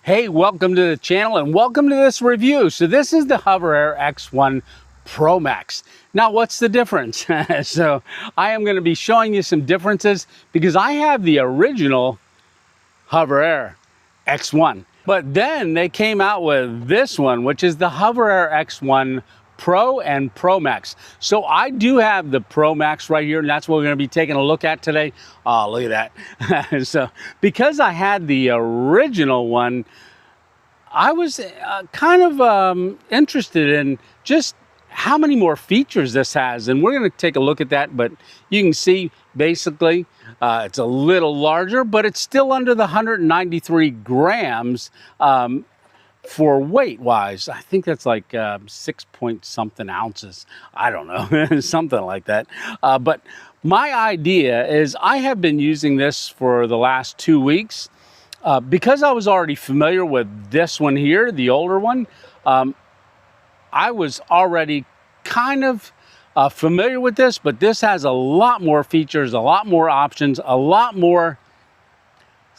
Hey, welcome to the channel and welcome to this review. So this is the HOVERAir X1 ProMax. Now, what's the difference? So I am going to be showing you some differences because I have the original HOVERAir X1. But then they came out with this one, which is the HOVERAir X1 Pro and ProMax. So I do have the ProMax right here, and that's what we're going to be taking a look at today. Oh, look at that. So because I had the original one, I was kind of interested in just how many more features this has, and we're going to take a look at that. But you can see basically it's a little larger, but it's still under the 193 grams for weight wise. I think that's like 6 point something ounces. I don't know, something like that. But my idea is I have been using this for the last 2 weeks. Because I was already familiar with this one here, the older one, I was already kind of familiar with this, but this has a lot more features, a lot more options, a lot more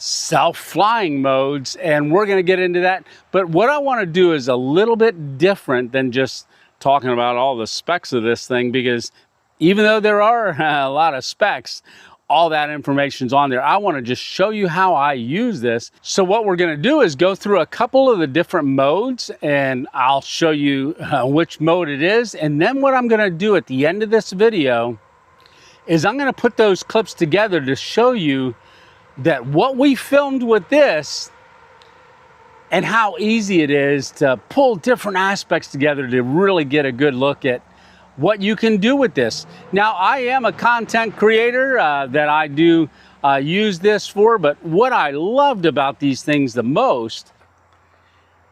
self-flying modes, and we're going to get into that. But what I want to do is a little bit different than just talking about all the specs of this thing, because even though there are a lot of specs, all that information's on there. I want to just show you how I use this. So what we're going to do is go through a couple of the different modes, and I'll show you which mode it is. And then what I'm going to do at the end of this video is I'm going to put those clips together to show you that what we filmed with this and how easy it is to pull different aspects together to really get a good look at what you can do with this. Now, I am a content creator that I do use this for, but what I loved about these things the most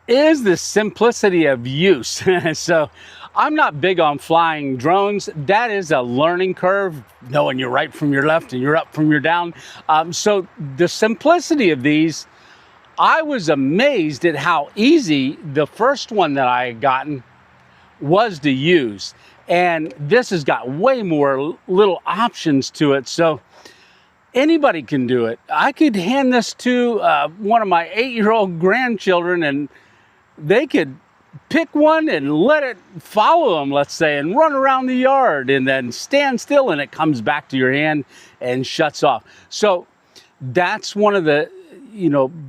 is the simplicity of use. So I'm not big on flying drones. That is a learning curve, knowing you're right from your left and you're up from your down. So the simplicity of these, I was amazed at how easy the first one that I had gotten was to use. And this has got way more little options to it, so anybody can do it. I could hand this to one of my 8-year-old grandchildren, and they could pick one and let it follow them, let's say, and run around the yard and then stand still, and it comes back to your hand and shuts off. So that's one of the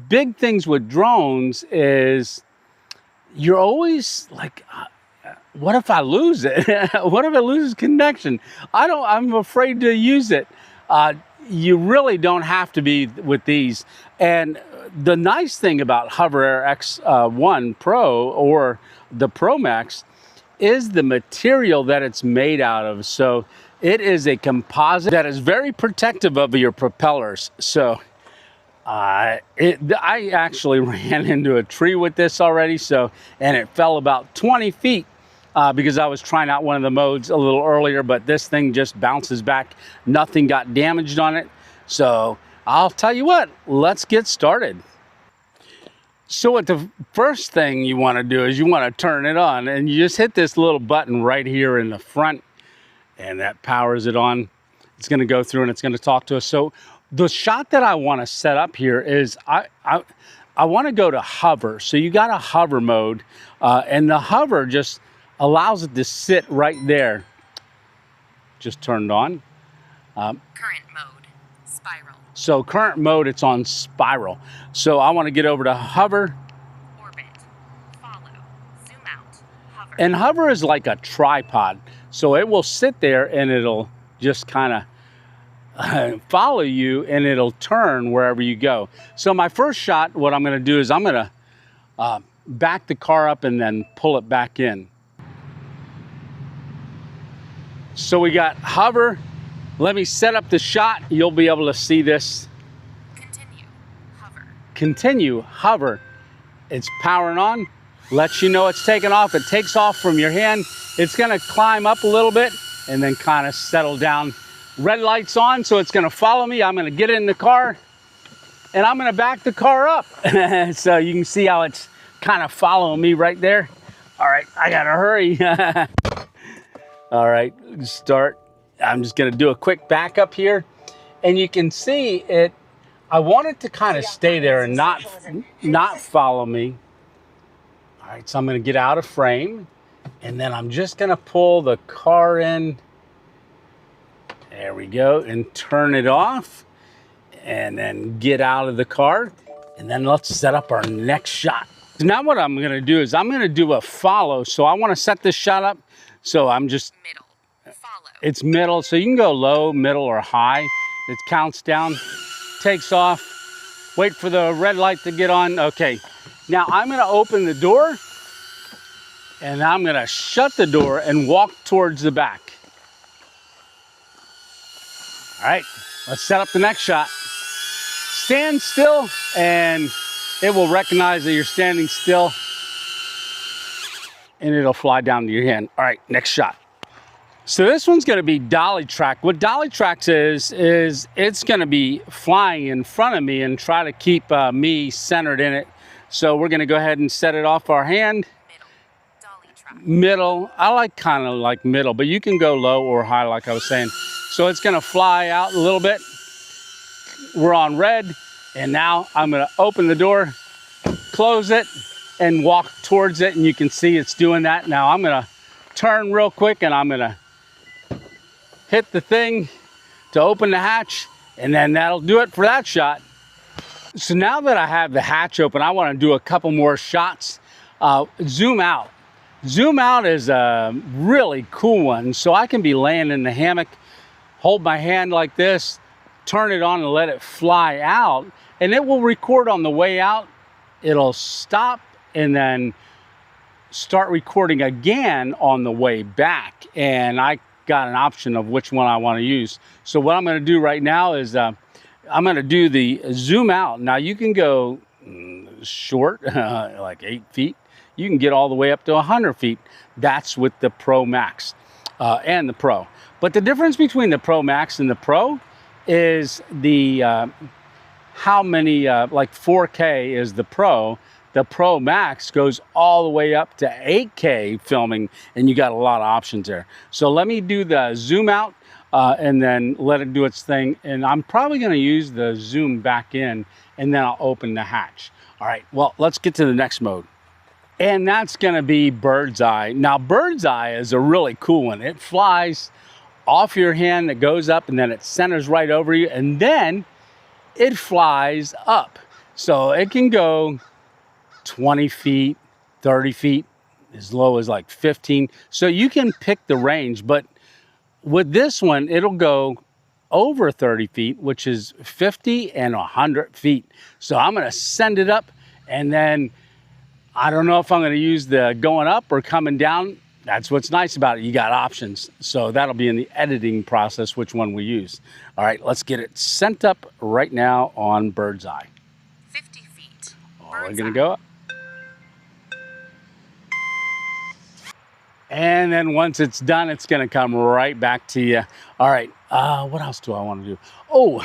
big things with drones is you're always like, what if I lose it? What if I lose connection? I'm afraid to use it. You really don't have to be with these. And the nice thing about HOVERAir X1 Pro or the ProMax is the material that it's made out of. So it is a composite that is very protective of your propellers. So I actually ran into a tree with this already. And it fell about 20 feet. Because I was trying out one of the modes a little earlier, but this thing just bounces back. Nothing got damaged on it. So I'll tell you what, let's get started. So what the first thing you want to do is you want to turn it on, and you just hit this little button right here in the front, and that powers it on. It's going to go through and it's going to talk to us. So the shot that I want to set up here is I want to go to hover. So you got a hover mode, and the hover just allows it to sit right there. Just turned on. Current mode, spiral. So current mode, it's on spiral. So I want to get over to hover. Orbit, follow, zoom out, hover. And hover is like a tripod. So it will sit there and it'll just kind of follow you, and it'll turn wherever you go. So my first shot, what I'm going to do is I'm going to back the car up and then pull it back in. So we got hover. Let me set up the shot. You'll be able to see this. Continue, hover. Continue, hover. It's powering on. Lets you know it's taking off. It takes off from your hand. It's going to climb up a little bit and then kind of settle down. Red light's on, so it's going to follow me. I'm going to get in the car and I'm going to back the car up. So you can see how it's kind of following me right there. All right, I got to hurry. All right, start. I'm just going to do a quick backup here. And you can see it I want it to kind of stay there and not follow me. All right, so I'm going to get out of frame, and then I'm just going to pull the car in. There we go, and turn it off, and then get out of the car, and then let's set up our next shot. So now what I'm going to do is I'm going to do a follow. So I want to set this shot up. So I'm just Middle. Follow. It's middle, so you can go low, middle, or high. It counts down, takes off. Wait for the red light to get on. Okay, now I'm gonna open the door, and I'm gonna shut the door and walk towards the back. All right, let's set up the next shot. Stand still, and it will recognize that you're standing still, and it'll fly down to your hand. All right, next shot. So this one's going to be Dolly Track. What Dolly Track is it's going to be flying in front of me and try to keep me centered in it. So we're going to go ahead and set it off our hand. Middle. Dolly Track. Middle. I like kind of like middle, but you can go low or high like I was saying. So it's going to fly out a little bit. We're on red, and now I'm going to open the door, close it, and walk towards it, and you can see it's doing that. Now I'm going to turn real quick, and I'm going to hit the thing to open the hatch, and then that'll do it for that shot. So now that I have the hatch open, I want to do a couple more shots. Zoom out. Zoom out is a really cool one. So I can be laying in the hammock, hold my hand like this, turn it on and let it fly out, and it will record on the way out. It'll stop and then start recording again on the way back. And I got an option of which one I want to use. So what I'm going to do right now is I'm going to do the zoom out. Now you can go short, like 8 feet. You can get all the way up to 100 feet. That's with the Pro Max and the Pro. But the difference between the Pro Max and the Pro is the how many, like 4K is the Pro. The Pro Max goes all the way up to 8K filming, and you got a lot of options there. So let me do the zoom out and then let it do its thing. And I'm probably going to use the zoom back in, and then I'll open the hatch. All right, well, let's get to the next mode. And that's going to be bird's eye. Now, bird's eye is a really cool one. It flies off your hand, it goes up, and then it centers right over you, and then it flies up. So it can go 20 feet, 30 feet, as low as like 15. So you can pick the range, but with this one, it'll go over 30 feet, which is 50 and 100 feet. So I'm gonna send it up, and then I don't know if I'm gonna use the going up or coming down. That's what's nice about it, you got options. So that'll be in the editing process, which one we use. All right, let's get it sent up right now on bird's eye. 50 feet. We're gonna go up. And then once it's done, it's gonna come right back to you. All right, what else do I wanna do? Oh,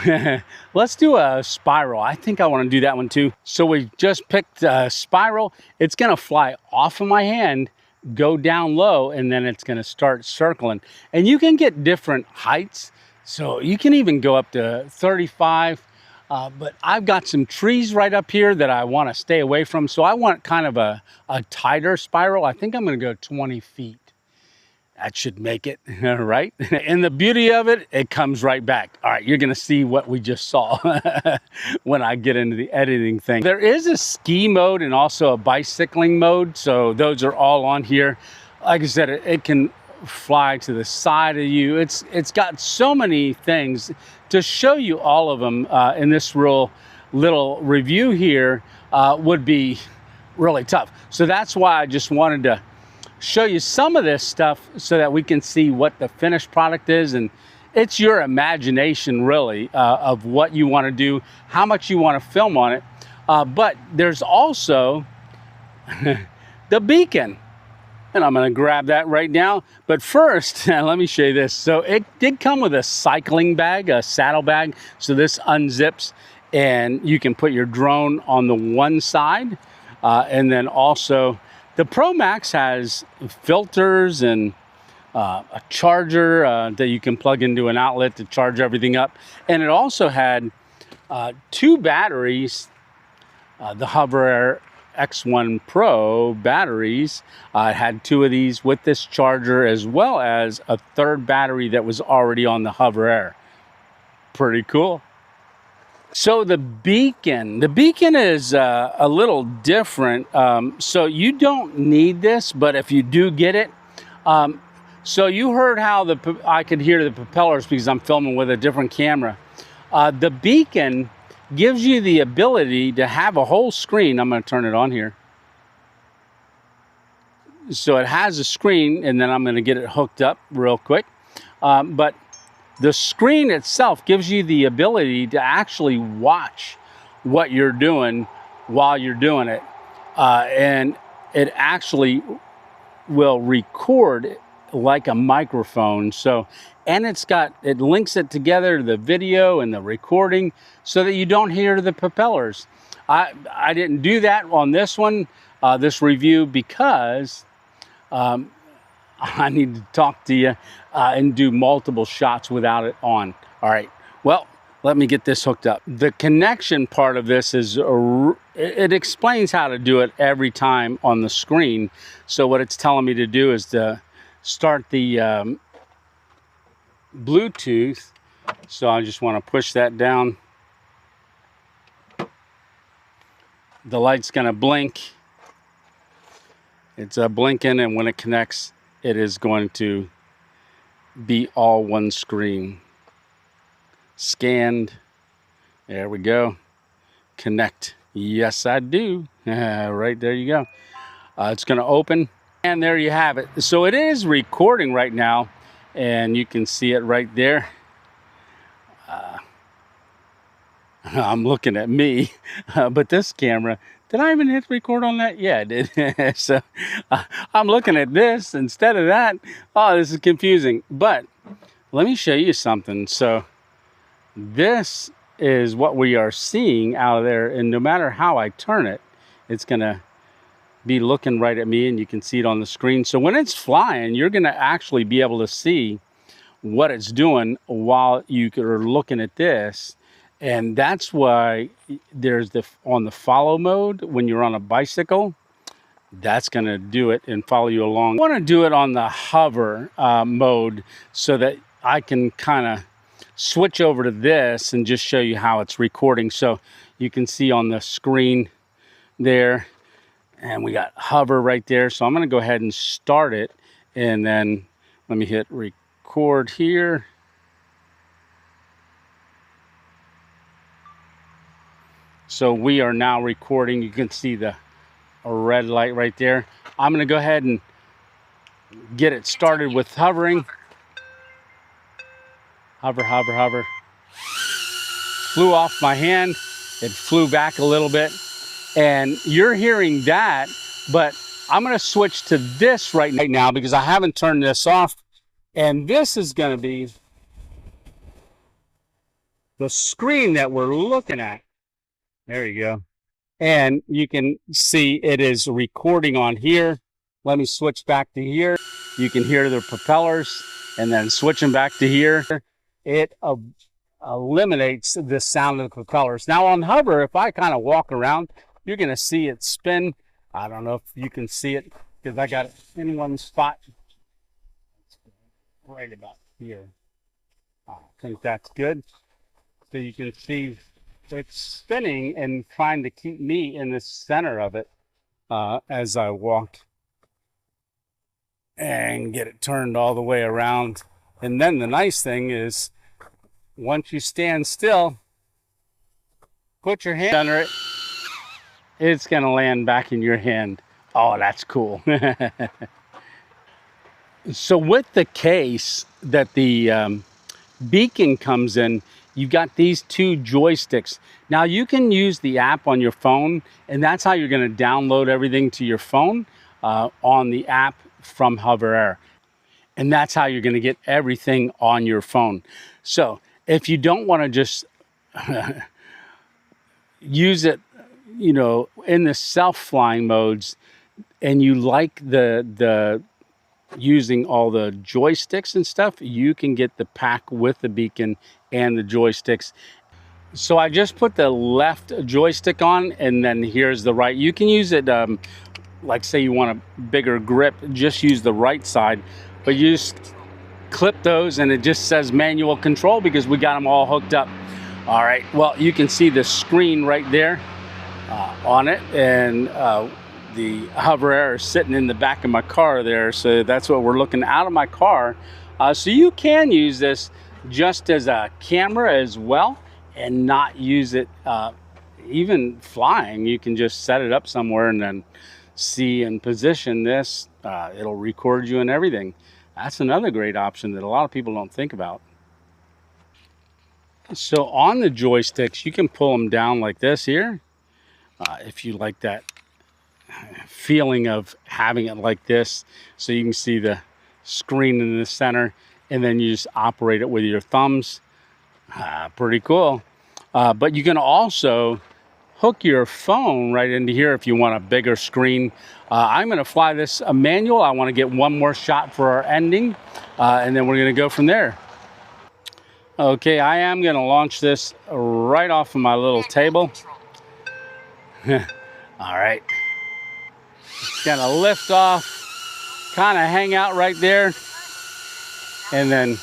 let's do a spiral. I think I wanna do that one too. So we just picked a spiral. It's gonna fly off of my hand, go down low, and then it's gonna start circling. And you can get different heights. So you can even go up to 35, but I've got some trees right up here that I wanna stay away from. So I want kind of a tighter spiral. I think I'm gonna go 20 feet. That should make it, right? And the beauty of it, it comes right back. All right, you're gonna see what we just saw when I get into the editing thing. There is a ski mode and also a bicycling mode. So those are all on here. Like I said, it can fly to the side of you. It's got so many things. To show you all of them in this real little review here would be really tough. So that's why I just wanted to show you some of this stuff so that we can see what the finished product is. And it's your imagination really of what you want to do, how much you want to film on it. But there's also the beacon. And I'm gonna grab that right now. But first, let me show you this. So it did come with a cycling bag, a saddle bag. So this unzips and you can put your drone on the one side. And then also the Pro Max has filters and a charger that you can plug into an outlet to charge everything up. And it also had 2 batteries, the HOVERAir X1 Pro batteries. It had 2 of these with this charger, as well as a 3rd battery that was already on the HOVERair. Pretty cool. So the beacon is a little different. So you don't need this, but if you do get it, so you heard how I could hear the propellers because I'm filming with a different camera. The beacon gives you the ability to have a whole screen. I'm going to turn it on here. So it has a screen, and then I'm going to get it hooked up real quick. But the screen itself gives you the ability to actually watch what you're doing while you're doing it. And it actually will record like a microphone. So, and it links it together, the video and the recording, so that you don't hear the propellers. I didn't do that on this one, this review, because I need to talk to you and do multiple shots without it on. All right, well, let me get this hooked up. The connection part of this is, it explains how to do it every time on the screen. So what it's telling me to do is to start the Bluetooth. So I just want to push that down. The light's going to blink. It's blinking, and when it connects, it is going to be all one screen. Scanned. There we go. Connect. Yes, I do. Right there you go. It's going to open, and there you have it. So it is recording right now, and you can see it right there. I'm looking at me, but this camera, did I even hit record on that? Yeah, I did. So I'm looking at this instead of that. Oh, this is confusing. But let me show you something. So this is what we are seeing out of there. And no matter how I turn it, it's going to be looking right at me, and you can see it on the screen. So when it's flying, you're going to actually be able to see what it's doing while you are looking at this. And that's why there's on the follow mode, when you're on a bicycle, that's going to do it and follow you along. I want to do it on the hover mode so that I can kind of switch over to this and just show you how it's recording. So you can see on the screen there, and we got hover right there. So I'm going to go ahead and start it, and then let me hit record here. So we are now recording. You can see the red light right there. I'm going to go ahead and get it started with hovering. Hover, hover, hover. Flew off my hand. It flew back a little bit. And you're hearing that, but I'm going to switch to this right now because I haven't turned this off. And this is going to be the screen that we're looking at. There you go. And you can see it is recording on here. Let me switch back to here. You can hear the propellers, and then switching back to here, it eliminates the sound of the propellers. Now on hover, if I kind of walk around, you're going to see it spin. I don't know if you can see it because I got it in one spot right about here. I think that's good. So you can see it's spinning and trying to keep me in the center of it as I walk and get it turned all the way around. And then the nice thing is, once you stand still, put your hand under it, it's going to land back in your hand. Oh, that's cool. So with the case that the beacon comes in, you've got these 2 joysticks. Now you can use the app on your phone, and that's how you're going to download everything to your phone on the app from HOVERair. And that's how you're going to get everything on your phone. So if you don't want to just use it, you know, in the self-flying modes, and you like the using all the joysticks and stuff, you can get the pack with the beacon and the joysticks. So I just put the left joystick on, and then here's the right. You can use it, like say you want a bigger grip, just use the right side, but you just clip those and it just says manual control because we got them all hooked up. All right, well, you can see the screen right there on it, and the HOVERAir is sitting in the back of my car there, so that's what we're looking out of my car. So you can use this just as a camera as well and not use it even flying. You can just set it up somewhere and then see and position this. It'll record you and everything. That's another great option that a lot of people don't think about. So on the joysticks, you can pull them down like this here. If you like that feeling of having it like this, so you can see the screen in the center, and then you just operate it with your thumbs. Pretty cool. But you can also hook your phone right into here if you want a bigger screen. I'm going to fly this manual. I want to get one more shot for our ending, and then we're going to go from there. Okay, I am going to launch this right off of my little table. All right. It's going to lift off, kind of hang out right there, and then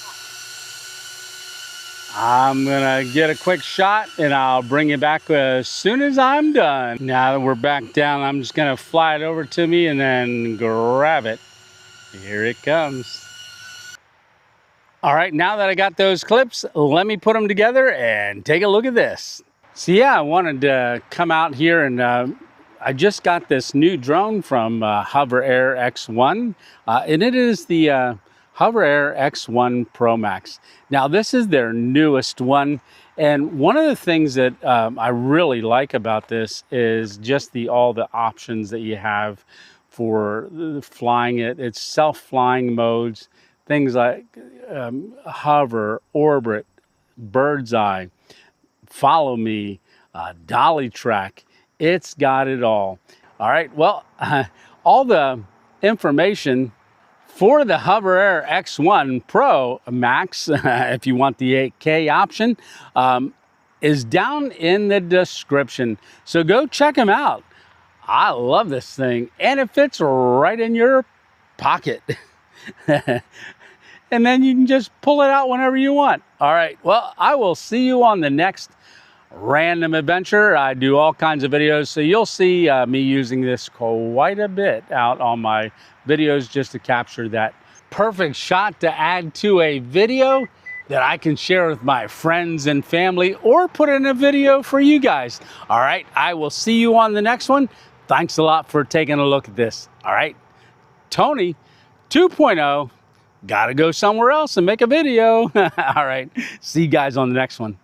I'm gonna get a quick shot and I'll bring you back as soon as I'm done. Now that we're back down, I'm just gonna fly it over to me and then grab it. Here it comes. All right, now that I got those clips, let me put them together and take a look at this. So yeah, I wanted to come out here and I just got this new drone from HOVERAir X1, and it is the HOVERAir X1 ProMax. Now this is their newest one, and one of the things that I really like about this is just all the options that you have for flying it. It's self-flying modes, things like hover, orbit, bird's eye, follow me, Dolly Track. It's got it all. All right, well, all the information for the HOVERAir X1 Pro Max, if you want the 8K option, is down in the description. So go check them out. I love this thing, and it fits right in your pocket. And then you can just pull it out whenever you want. All right, well, I will see you on the next random adventure. I do all kinds of videos, so you'll see me using this quite a bit out on my videos just to capture that perfect shot to add to a video that I can share with my friends and family or put in a video for you guys. All right, I will see you on the next one. Thanks a lot for taking a look at this. All right, Tony 2.0, gotta go somewhere else and make a video. All right, see you guys on the next one.